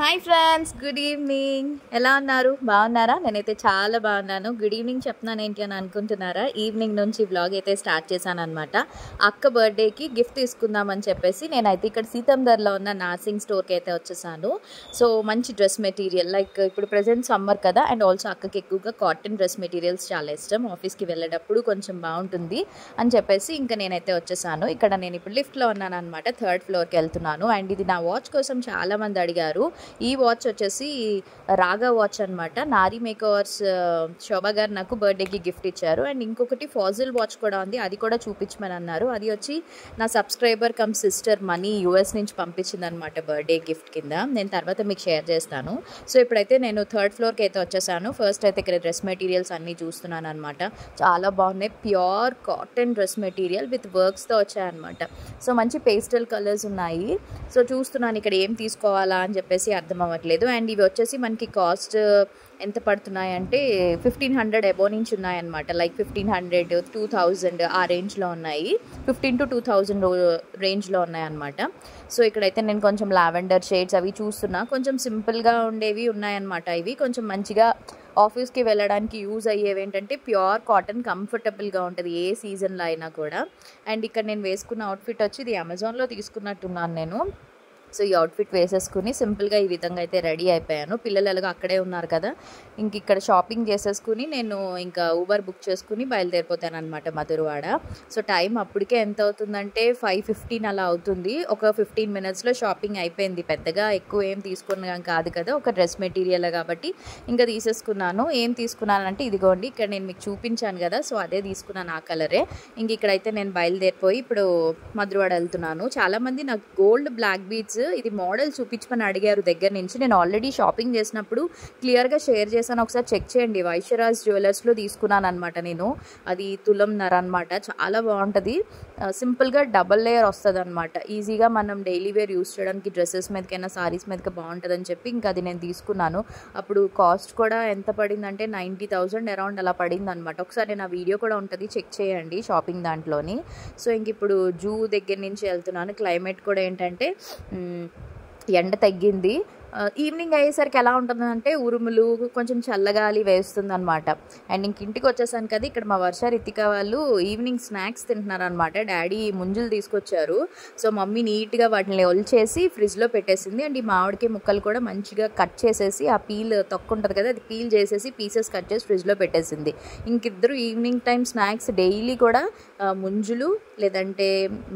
Hi friends, good evening. ఎలా ఉన్నారు? బాగున్నారా? నేనైతే చాలా బాగున్నాను. గుడ్ ఈవినింగ్ చెప్తున్నాను ఏంటి అని అనుకుంటున్నారా? ఈవినింగ్ నుంచి వ్లాగ్ అయితే స్టార్ట్ చేశాను అనమాట. అక్క బర్త్డేకి గిఫ్ట్ తీసుకుందామని చెప్పేసి నేనైతే ఇక్కడ సీతందర్లో ఉన్న నార్సింగ్ స్టోర్కి అయితే వచ్చేసాను. సో మంచి డ్రెస్ మెటీరియల్, లైక్ ఇప్పుడు ప్రజెంట్ సమ్మర్ కదా, అండ్ ఆల్సో అక్కకి ఎక్కువగా కాటన్ డ్రెస్ మెటీరియల్స్ చాలా ఇష్టం. ఆఫీస్కి వెళ్ళేటప్పుడు కొంచెం బాగుంటుంది అని చెప్పేసి ఇంకా నేనైతే వచ్చేసాను. ఇక్కడ నేను ఇప్పుడు లిఫ్ట్లో ఉన్నాను అనమాట. 3rd ఫ్లోర్కి వెళ్తున్నాను. అండ్ ఇది నా వాచ్ కోసం చాలామంది అడిగారు. ఈ వాచ్ వచ్చేసి రాగా వాచ్ అనమాట. నారీ మేకర్స్ శోభా గారు నాకు బర్త్డేకి గిఫ్ట్ ఇచ్చారు. అండ్ ఇంకొకటి ఫాజిల్ వాచ్ కూడా ఉంది, అది కూడా చూపించమని అన్నారు. అది వచ్చి నా subscriber come sister money US నుంచి పంపించింది అనమాట బర్త్డే గిఫ్ట్ కింద. నేను తర్వాత మీకు షేర్ చేస్తాను. సో ఇప్పుడైతే నేను 3rd ఫ్లోర్కి అయితే వచ్చేసాను. ఫస్ట్ అయితే ఇక్కడ డ్రెస్ మెటీరియల్స్ అన్నీ చూస్తున్నాను అనమాట. చాలా బాగున్నాయి. Pure cotton dress material with వర్క్స్తో వచ్చాయన్నమాట. సో మంచి పేస్టల్ కలర్స్ ఉన్నాయి. సో చూస్తున్నాను ఇక్కడ ఏం తీసుకోవాలా అని చెప్పేసి అర్థం అవ్వట్లేదు. అండ్ ఇవి వచ్చేసి మనకి కాస్ట్ ఎంత పడుతున్నాయి అంటే 1500 అబో నుంచి ఉన్నాయన్నమాట. లైక్ 1500, 2000 ఆ రేంజ్లో ఉన్నాయి. 15 to 2000 రేంజ్లో ఉన్నాయన్నమాట. సో ఇక్కడైతే నేను కొంచెం లావెండర్ షేడ్స్ అవి చూస్తున్నా. కొంచెం సింపుల్గా ఉండేవి ఉన్నాయన్నమాట. ఇవి కొంచెం మంచిగా ఆఫీస్కి వెళ్ళడానికి యూజ్ అయ్యేవి ఏంటంటే ప్యూర్ కాటన్, కంఫర్టబుల్గా ఉంటుంది ఏ సీజన్లో అయినా కూడా. అండ్ ఇక్కడ నేను వేసుకున్న అవుట్ఫిట్ వచ్చి ఇది అమెజాన్లో తీసుకున్నట్టున్నాను నేను. సో ఈ అవుట్ఫిట్ వేసేసుకుని సింపుల్గా ఈ విధంగా అయితే రెడీ అయిపోయాను. పిల్లలు ఎలాగో అక్కడే ఉన్నారు కదా, ఇంక ఇక్కడ షాపింగ్ చేసేసుకుని నేను ఇంకా ఊబర్ బుక్ చేసుకుని బయలుదేరిపోతాను అనమాట మధురవాడ. సో టైం అప్పటికే ఎంత అవుతుందంటే 5:15 అలా అవుతుంది. ఒక 15 minutesలో షాపింగ్ అయిపోయింది. పెద్దగా ఎక్కువ ఏం తీసుకున్నాం కాదు కదా, ఒక డ్రెస్ మెటీరియల్ కాబట్టి ఇంకా తీసేసుకున్నాను. ఏం తీసుకున్నానంటే ఇదిగోండి, ఇక్కడ నేను మీకు చూపించాను కదా, సో అదే తీసుకున్నాను, ఆ కలరే. ఇంక ఇక్కడైతే నేను బయలుదేరిపోయి ఇప్పుడు మధురవాడ వెళ్తున్నాను. చాలామంది నాకు గోల్డ్ బ్లాక్ బీడ్స్ ఇది మోడల్ చూపించమని అడిగారు దగ్గర నుంచి. నేను ఆల్రెడీ షాపింగ్ చేసినప్పుడు క్లియర్గా షేర్ చేశాను, ఒకసారి చెక్ చేయండి. వైశ్యరాజ్ జ్యువెలర్స్లో తీసుకున్నాను అనమాట నేను. అది తులంన్నర అనమాట. చాలా బాగుంటుంది. సింపుల్గా డబల్ లేయర్ వస్తుంది అనమాట. ఈజీగా మనం డైలీ వేర్ యూస్ చేయడానికి డ్రెస్సెస్ మీదకైనా సారీస్ మీదకి బాగుంటుందని చెప్పి ఇంకా అది నేను తీసుకున్నాను. అప్పుడు కాస్ట్ కూడా ఎంత పడిందంటే 90,000 అరౌండ్ అలా పడింది అనమాట. ఒకసారి నా వీడియో కూడా ఉంటుంది, చెక్ చేయండి షాపింగ్ దాంట్లోని. సో ఇంక ఇప్పుడు జూ దగ్గర నుంచి వెళ్తున్నాను. క్లైమేట్ కూడా ఏంటంటే ఎండ తగ్గింది. ఈవినింగ్ అయ్యేసరికి ఎలా ఉంటుందంటే ఉరుములు, కొంచెం చల్లగాలి వేస్తుంది అనమాట. అండ్ ఇంక ఇంటికి వచ్చేసాను కదా, ఇక్కడ మా వర్ష రితిక వాళ్ళు ఈవినింగ్ స్నాక్స్ తింటున్నారు అనమాట. డాడీ ముంజులు తీసుకొచ్చారు. సో మమ్మీ నీట్గా వాటిని ఒలిచేసి ఫ్రిడ్జ్లో పెట్టేసింది. అండ్ ఈ మామిడికాయ ముక్కలు కూడా మంచిగా కట్ చేసేసి ఆ పీల్ తొక్కు ఉంటుంది కదా, అది పీల్ చేసేసి పీసెస్ కట్ చేసి ఫ్రిడ్జ్లో పెట్టేసింది. ఇంకిద్దరు ఈవినింగ్ టైం స్నాక్స్ డైలీ కూడా ముంజులు, లేదంటే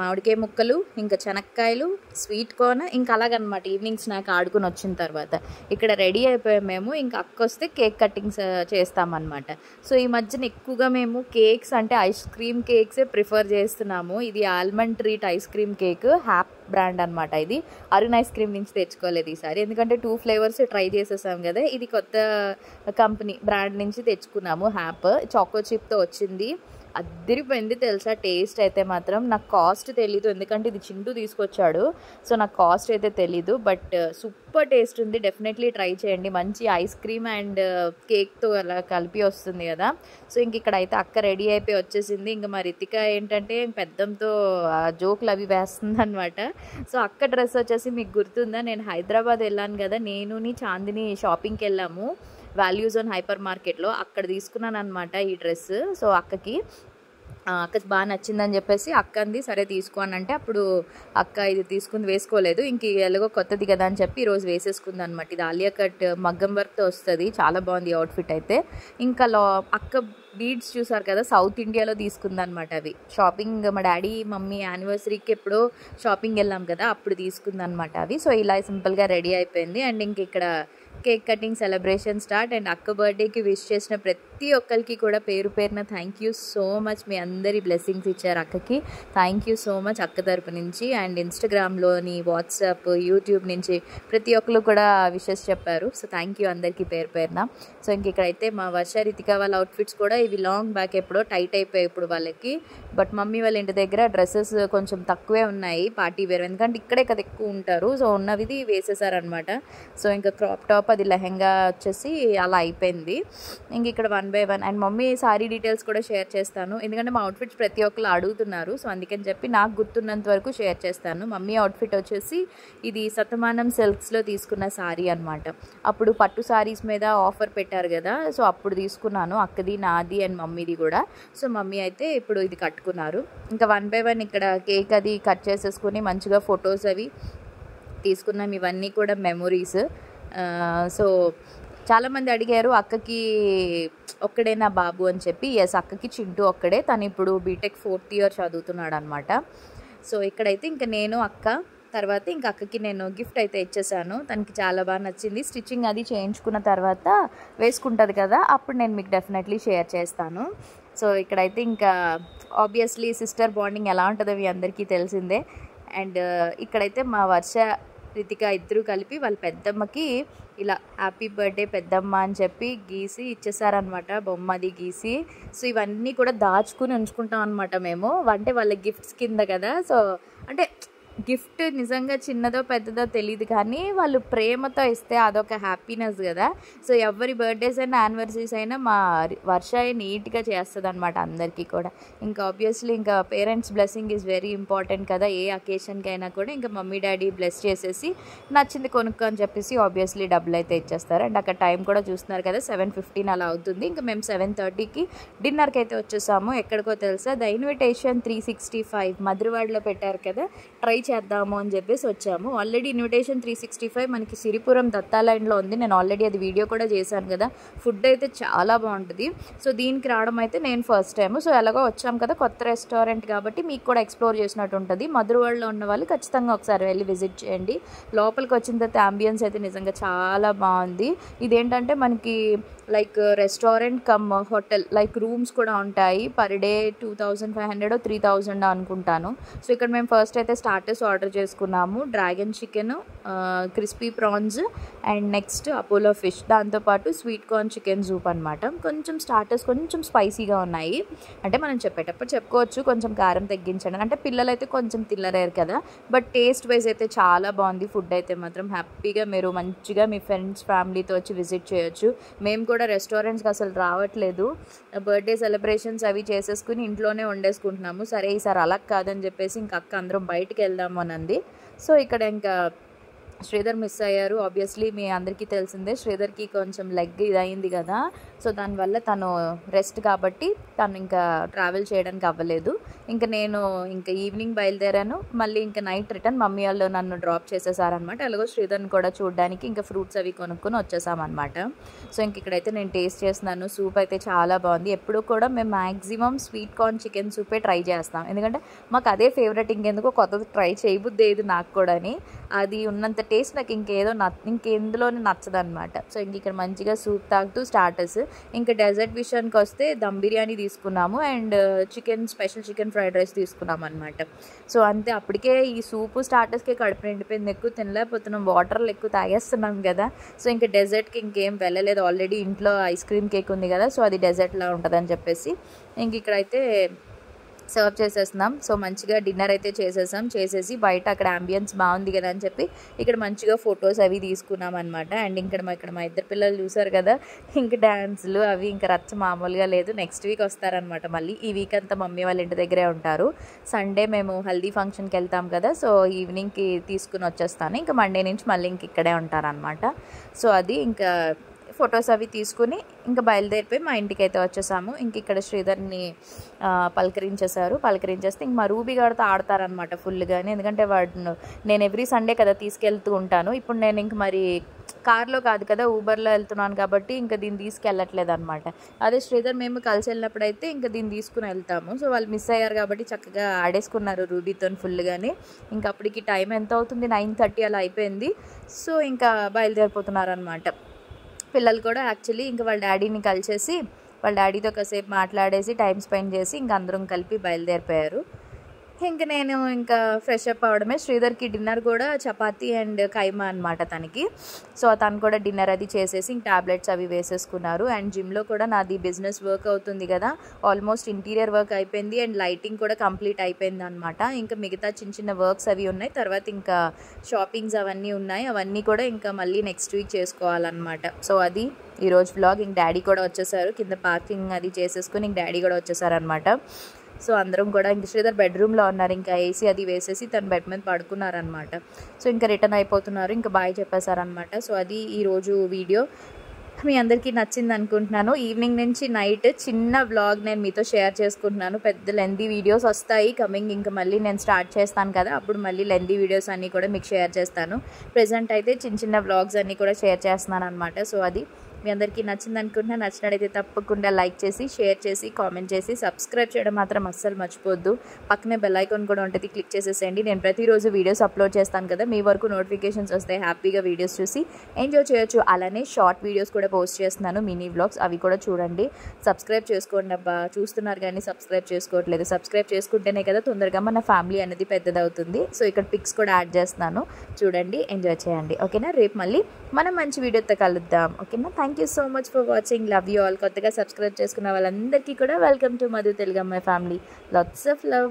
మామిడికాయ ముక్కలు, ఇంకా శనక్కాయలు, స్వీట్ కార్న్, ఇంకా అలాగనమాట. ఈవినింగ్ స్నాక్ ఆడుకుని వచ్చిన తర్వాత ఇక్కడ రెడీ అయిపోయాం మేము. ఇంకా అక్క వస్తే కేక్ కటింగ్స్ చేస్తామన్నమాట. సో ఈ మధ్యన ఎక్కువగా మేము కేక్స్ అంటే ఐస్ క్రీమ్ కేక్సే ప్రిఫర్ చేస్తున్నాము. ఇది almond treat ice cream cake, హ్యాప్ బ్రాండ్ అనమాట. ఇది అరుణ్ ఐస్ క్రీమ్ నుంచి తెచ్చుకోలేదు ఈసారి, ఎందుకంటే 2 ఫ్లేవర్స్ ట్రై చేసేసాం కదా. ఇది కొత్త కంపెనీ బ్రాండ్ నుంచి తెచ్చుకున్నాము. హ్యాప్ చాకో చిప్తో వచ్చింది. అదిరిపోయింది తెలుసా టేస్ట్ అయితే మాత్రం. నాకు కాస్ట్ తెలీదు, ఎందుకంటే ఇది చింటూ తీసుకొచ్చాడు. సో నాకు కాస్ట్ అయితే తెలీదు, బట్ సూపర్ టేస్ట్ ఉంది. డెఫినెట్లీ ట్రై చేయండి. మంచి ఐస్ క్రీమ్ అండ్ కేక్తో అలా కలిపి వస్తుంది కదా. సో ఇంక ఇక్కడ అయితే అక్క రెడీ అయిపోయి వచ్చేసింది. ఇంకా మా రితిక ఏంటంటే పెద్దంతో జోకులు అవి వేస్తుంది అనమాట. సో అక్క డ్రెస్ వచ్చేసి మీకు గుర్తుందా, నేను హైదరాబాద్ వెళ్ళాను కదా, నేను చాందిని షాపింగ్కి వెళ్ళాము వాల్యూ జోన్ హైపర్ మార్కెట్లో. అక్కడ తీసుకున్నాను అనమాట ఈ డ్రెస్. సో అక్కకి బాగా నచ్చిందని చెప్పేసి అక్క అంది సరే తీసుకో అని అంటే, అప్పుడు అక్క ఇది తీసుకుని వేసుకోలేదు. ఇంక ఎలాగో కొత్తది కదా అని చెప్పి ఈరోజు వేసేసుకుంది అనమాట. ఇది ఆలియా కట్ మగ్గం వర్క్తో వస్తుంది. చాలా బాగుంది అవుట్ఫిట్ అయితే. ఇంకా అక్క బీడ్స్ చూసారు కదా, సౌత్ ఇండియాలో తీసుకుందనమాట. అవి షాపింగ్ మా డాడీ మమ్మీ యానివర్సరీకి ఎప్పుడో షాపింగ్ వెళ్ళాం కదా, అప్పుడు తీసుకుందనమాట అవి. సో ఇలా సింపుల్గా రెడీ అయిపోయింది. అండ్ ఇంక ఇక్కడ cake cutting celebration start. And అక్క బర్త్డేకి విష్ చేసిన ప్రతి ఒక్కరికి కూడా పేరు పేరున థ్యాంక్ యూ సో మచ్. మీ అందరి బ్లెస్సింగ్స్ ఇచ్చారు అక్కకి. థ్యాంక్ యూ సో మచ్ అక్క తరపు నుంచి. అండ్ ఇన్స్టాగ్రామ్లోని, వాట్సాప్, యూట్యూబ్ నుంచి ప్రతి ఒక్కరు కూడా విషెస్ చెప్పారు. సో థ్యాంక్ యూ అందరికీ పేరు పేరున. సో ఇంక ఇక్కడైతే మా వర్ష రితిక వాళ్ళ అవుట్ఫిట్స్ కూడా ఇవి లాంగ్ బ్యాక్ ఎప్పుడో టైట్ అయిపోయాయి ఇప్పుడు వాళ్ళకి. బట్ మమ్మీ వాళ్ళ ఇంటి దగ్గర డ్రెస్సెస్ కొంచెం తక్కువే ఉన్నాయి పార్టీ వేర్, ఎందుకంటే ఇక్కడే కదా ఎక్కువ ఉంటారు. సో ఉన్నవిది వేసేసారనమాట. సో ఇంకా క్రాప్ టాప్, అది లెహెంగా వచ్చేసి అలా అయిపోయింది. ఇంక ఇక్కడ 1 by one. And mummy sorry details కూడా షేర్ చేస్తాను, ఎందుకంటే మా అవుట్ఫిట్స్ ప్రతి ఒక్కరు అడుగుతున్నారు. సో అందుకని చెప్పి నాకు గుర్తున్నంత వరకు షేర్ చేస్తాను. మమ్మీ అవుట్ఫిట్ వచ్చేసి ఇది శతమానం సిల్క్స్లో తీసుకున్న సారీ అనమాట. అప్పుడు పట్టు సారీస్ మీద ఆఫర్ పెట్టారు కదా, సో అప్పుడు తీసుకున్నాను, అక్కది, నాది అండ్ మమ్మీది కూడా. సో మమ్మీ అయితే ఇప్పుడు ఇది కట్టుకున్నారు. ఇంకా 1 బై 1 ఇక్కడ కేక్ అది కట్ చేసేసుకుని మంచిగా ఫొటోస్ అవి తీసుకున్నాం. ఇవన్నీ కూడా మెమొరీస్. సో చాలామంది అడిగారు అక్కకి ఒక్కడేనా బాబు అని చెప్పి. ఎస్, అక్కకి చింటూ ఒక్కడే. తను ఇప్పుడు బీటెక్ 4th ఇయర్ చదువుతున్నాడు అనమాట. సో ఇక్కడైతే ఇంకా నేను, అక్క, తర్వాత ఇంకా అక్కకి నేను గిఫ్ట్ అయితే ఇచ్చేసాను. తనకి చాలా బాగా నచ్చింది. స్టిచ్చింగ్ అది చేయించుకున్న తర్వాత వేసుకుంటుంది కదా, అప్పుడు నేను మీకు డెఫినెట్లీ షేర్ చేస్తాను. సో ఇక్కడైతే ఇంకా ఆబ్వియస్లీ సిస్టర్ బాండింగ్ ఎలా ఉంటుందో మీ అందరికీ తెలిసిందే. అండ్ ఇక్కడైతే మా వర్ష, రితిక ఇద్దరు కలిపి వాళ్ళ పెద్దమ్మకి ఇలా హ్యాపీ బర్త్డే పెద్దమ్మ అని చెప్పి గీసి ఇచ్చేసారనమాట, బొమ్మది గీసి. సో ఇవన్నీ కూడా దాచుకుని ఉంచుకుంటాం అనమాట మేము, అంటే వాళ్ళ గిఫ్ట్స్ కింద కదా. సో అంటే గిఫ్ట్ నిజంగా చిన్నదో పెద్దదో తెలియదు, కానీ వాళ్ళు ప్రేమతో ఇస్తే అదొక హ్యాపీనెస్ కదా. సో ఎవరి బర్త్డేస్ అయినా యానివర్సరీస్ అయినా మా వర్ష నీట్గా చేస్తుంది అనమాట అందరికీ కూడా. ఇంకా ఆబ్వియస్లీ ఇంకా parents blessing is very important కదా, ఏ అకేషన్కి అయినా కూడా. ఇంకా మమ్మీ డాడీ బ్లెస్ చేసేసి నచ్చింది కొనుక్కో అని చెప్పేసి ఆబ్వియస్లీ డబ్బులు అయితే ఇచ్చేస్తారు. అండ్ అక్కడ టైం కూడా చూస్తున్నారు కదా, 7:15 అలా అవుతుంది. ఇంకా మేము 7:30కి డిన్నర్కి అయితే వచ్చేసాము. ఎక్కడికో తెలుసా, ద ఇన్విటేషన్ 365 మధురవాడలో పెట్టారు కదా, ట్రై చేద్దాము అని చెప్పేసి వచ్చాము. ఆల్రెడీ ఇన్విటేషన్ 365 మనకి సిరిపురం దత్తాలైన్లో ఉంది. నేను ఆల్రెడీ అది వీడియో కూడా చేశాను కదా. ఫుడ్ అయితే చాలా బాగుంటుంది. సో దీనికి రావడం అయితే నేను ఫస్ట్ టైం. సో ఎలాగో వచ్చాం కదా, కొత్త రెస్టారెంట్ కాబట్టి మీకు కూడా ఎక్స్ప్లోర్ చేసినట్టు ఉంటుంది. మధురవాడలో ఉన్న వాళ్ళు ఖచ్చితంగా ఒకసారి వెళ్ళి విజిట్ చేయండి. లోపలికి వచ్చిన తర్వాత అంబియన్స్ అయితే నిజంగా చాలా బాగుంది. ఇదేంటంటే మనకి like restaurant come hotel like rooms కూడా ఉంటాయి. పర్ డే 2500 3000 అనుకుంటాను. సో ఇక్కడ మేము ఫస్ట్ అయితే స్టార్టర్స్ ఆర్డర్ చేసుకున్నాము. Dragon chicken, crispy prawns and next Apollo fish, దాంతోపాటు స్వీట్ కార్న్ చికెన్ సూప్ అనమాట. కొంచెం స్టార్టర్స్ కొంచెం స్పైసీగా ఉన్నాయి, అంటే మనం చెప్పేటప్పుడు చెప్పుకోవచ్చు కొంచెం కారం తగ్గించండి, అంటే పిల్లలు అయితే కొంచెం తినలేరు కదా. బట్ టేస్ట్ వైజ్ అయితే చాలా బాగుంది. ఫుడ్ అయితే మాత్రం హ్యాపీగా మీరు మంచిగా మీ ఫ్రెండ్స్ ఫ్యామిలీతో వచ్చి విజిట్ చేయొచ్చు. మేము కూడా రెస్టారెంట్స్కి అసలు రావట్లేదు, బర్త్డే సెలబ్రేషన్స్ అవి చేసేసుకుని ఇంట్లోనే వండేసుకుంటున్నాము. సరే ఈసారి అలా కాదని చెప్పేసి ఇంకా అక్క అందరం బయటికి వెళ్దాము అని అంది. సో ఇక్కడ ఇంకా శ్రీధర్ మిస్ అయ్యారు. ఆబ్వియస్లీ మీ అందరికీ తెలిసిందే, శ్రీధర్కి కొంచెం లెగ్ ఇదయింది కదా, సో దానివల్ల తను రెస్ట్ కాబట్టి తను ఇంకా ట్రావెల్ చేయడానికి అవ్వలేదు. ఇంకా నేను ఇంకా ఈవినింగ్ బయలుదేరాను, మళ్ళీ ఇంకా నైట్ రిటర్న్ మమ్మీ వాళ్ళు నన్ను డ్రాప్ చేసేసారనమాట. అలాగో శ్రీధర్ని కూడా చూడడానికి ఇంకా ఫ్రూట్స్ అవి కొనుక్కొని వచ్చేసామన్నమాట. సో ఇంక ఇక్కడైతే నేను టేస్ట్ చేస్తున్నాను. సూప్ అయితే చాలా బాగుంది. ఎప్పుడు కూడా మేము మ్యాక్సిమం స్వీట్ కార్న్ చికెన్ సూపే ట్రై చేస్తాం, ఎందుకంటే మాకు అదే ఫేవరెట్. ఇంకెందుకో కొత్తది ట్రై చేయబుద్ది ఏది నాకు కూడాని, అది ఉన్నంత టేస్ట్ నాకు ఇంకెందులోనే నచ్చదనమాట. సో ఇంక ఇక్కడ మంచిగా సూప్ తాగుతూ స్టార్టర్స్. ఇంకా డెజర్ట్ విషయానికి వస్తే దమ్ బిర్యానీ తీసుకున్నాము and special chicken fried rice తీసుకున్నాం అనమాట. సో అంతే, అప్పటికే ఈ సూపు స్టార్టర్స్కే కడుపు నిండిపోయింది, ఎక్కువ తినలేకపోతున్నాం, వాటర్లు ఎక్కువ తాగేస్తున్నాం కదా. సో ఇంకా డెజర్ట్కి ఇంకేం వెళ్ళలేదు, ఆల్రెడీ ఇంట్లో ఐస్ క్రీమ్ కేక్ ఉంది కదా, సో అది డెజర్ట్లా ఉంటుందని చెప్పేసి ఇంక ఇక్కడైతే సర్వ్ చేసేస్తున్నాం. సో మంచిగా డిన్నర్ అయితే చేసేసి బయట అక్కడ అంబియన్స్ బాగుంది కదా అని చెప్పి ఇక్కడ మంచిగా ఫొటోస్ అవి తీసుకున్నాం అనమాట. అండ్ ఇక్కడ మా ఇద్దరు పిల్లలు చూసారు కదా, ఇంక డ్యాన్సులు అవి ఇంకా రచ్చ మామూలుగా లేదు. నెక్స్ట్ వీక్ వస్తారనమాట, మళ్ళీ ఈ వీక్ అంతా మమ్మీ వాళ్ళ ఇంటి దగ్గరే ఉంటారు. సండే మేము హల్దీ ఫంక్షన్కి వెళ్తాం కదా, సో ఈవినింగ్కి తీసుకుని వచ్చేస్తాను. ఇంకా మండే నుంచి మళ్ళీ ఇంక ఇక్కడే ఉంటారనమాట. సో అది ఇంకా ఫొటోస్ అవి తీసుకుని ఇంకా బయలుదేరిపోయి మా ఇంటికి అయితే వచ్చేసాము. ఇంక ఇక్కడ శ్రీధర్ని పలకరించేస్తే ఇంక మా రూబీ గారితో ఆడతారనమాట ఫుల్గానే, ఎందుకంటే నేను ఎవ్రీ సండే కదా తీసుకెళ్తూ ఉంటాను. ఇప్పుడు నేను ఇంక మరి కార్లో కాదు కదా, ఊబర్లో వెళ్తున్నాను కాబట్టి ఇంకా దీన్ని తీసుకెళ్ళట్లేదు అనమాట. అదే శ్రీధర్ మేము కలిసి వెళ్ళినప్పుడు అయితే ఇంకా దీన్ని తీసుకుని వెళ్తాము. సో వాళ్ళు మిస్ అయ్యారు కాబట్టి చక్కగా ఆడేసుకున్నారు రూబీతో ఫుల్గానే. ఇంకా అప్పటికి టైం ఎంత అవుతుంది, 9:30 అలా అయిపోయింది. సో ఇంకా బయలుదేరిపోతున్నారు అనమాట. పిల్లలు కూడా యాక్చువల్లీ ఇంకా వాళ్ళ డాడీని కలిసేసి వాళ్ళ డాడీతో కాసేపు మాట్లాడేసి టైం స్పెండ్ చేసి ఇంక అందరం కలిపి బయలుదేరిపోయారు. ఇంక నేను ఇంకా ఫ్రెష్ అప్ అవ్వడమే. శ్రీధర్కి డిన్నర్ కూడా చపాతీ అండ్ కైమా అనమాట తనకి. సో తను కూడా డిన్నర్ అది చేసేసి ఇంక టాబ్లెట్స్ అవి వేసేసుకున్నారు. అండ్ జిమ్లో కూడా నాది బిజినెస్ వర్క్ అవుతుంది కదా, ఆల్మోస్ట్ ఇంటీరియర్ వర్క్ అయిపోయింది అండ్ లైటింగ్ కూడా కంప్లీట్ అయిపోయింది అనమాట. ఇంకా మిగతా చిన్న చిన్న వర్క్స్ అవి ఉన్నాయి. తర్వాత ఇంకా షాపింగ్స్ అవన్నీ ఉన్నాయి. అవన్నీ కూడా ఇంకా మళ్ళీ నెక్స్ట్ వీక్ చేసుకోవాలన్నమాట. సో అది ఈరోజు వ్లాగ్. ఇంక డాడీ కూడా వచ్చేసారు, కింద పార్కింగ్ అది చేసేసుకుని ఇంక డాడీ కూడా వచ్చేసారనమాట. సో అందరం కూడా ఇంక శ్రీధర్ బెడ్రూమ్లో ఉన్నారు. ఇంకా ఏసీ అది వేసేసి తను బెడ్ మీద పడుకున్నారనమాట. సో ఇంకా రిటర్న్ అయిపోతున్నారు, ఇంకా బాయ్ చెప్పేశారనమాట. సో అది ఈరోజు వీడియో. మీ అందరికీ నచ్చింది అనుకుంటున్నాను. ఈవినింగ్ నుంచి నైట్ చిన్న వ్లాగ్ నేను మీతో షేర్ చేసుకుంటున్నాను. పెద్ద లెంతీ వీడియోస్ వస్తాయి కమింగ్. ఇంకా మళ్ళీ నేను స్టార్ట్ చేస్తాను కదా, అప్పుడు మళ్ళీ లెంతీ వీడియోస్ అన్నీ కూడా మీకు షేర్ చేస్తాను. ప్రెజెంట్ అయితే చిన్న చిన్న వ్లాగ్స్ అన్నీ కూడా షేర్ చేస్తున్నాను అనమాట. సో అది మీ అందరికీ నచ్చింది అనుకుంటున్నాను. నచ్చినట్టయితే తప్పకుండా లైక్ చేసి, షేర్ చేసి, కామెంట్ చేసి, సబ్స్క్రైబ్ చేయడం మాత్రం అస్సలు మర్చిపోద్దు. పక్కనే బెల్ ఐకాన్ కూడా ఉంటుంది, క్లిక్ చేసేసేయండి. నేను ప్రతిరోజు వీడియోస్ అప్లోడ్ చేస్తాను కదా, మీ వరకు నోటిఫికేషన్స్ వస్తాయి. హ్యాపీగా వీడియోస్ చూసి ఎంజాయ్ చేయొచ్చు. అలానే షార్ట్ వీడియోస్ కూడా పోస్ట్ చేస్తున్నాను, మినీ వ్లాగ్స్, అవి కూడా చూడండి. సబ్స్క్రైబ్ చేసుకోండి అబ్బా. చూస్తున్నారు కానీ సబ్స్క్రైబ్ చేసుకోవట్లేదు. సబ్స్క్రైబ్ చేసుకుంటేనే కదా తొందరగా మన ఫ్యామిలీ అనేది పెద్దదవుతుంది. సో ఇక్కడ పిక్స్ కూడా యాడ్ చేస్తున్నాను, చూడండి, ఎంజాయ్ చేయండి. ఓకేనా? రేపు మళ్ళీ మనం మంచి వీడియోతో కలుద్దాం. ఓకేనా? Thank you so much for watching. Love you all. కొత్తగా సబ్స్క్రైబ్ చేసుకున్న వాళ్ళందరికీ కూడా వెల్కమ్ టు మధు తెలుగమ్మాయి ఫ్యామిలీ. Lots of love.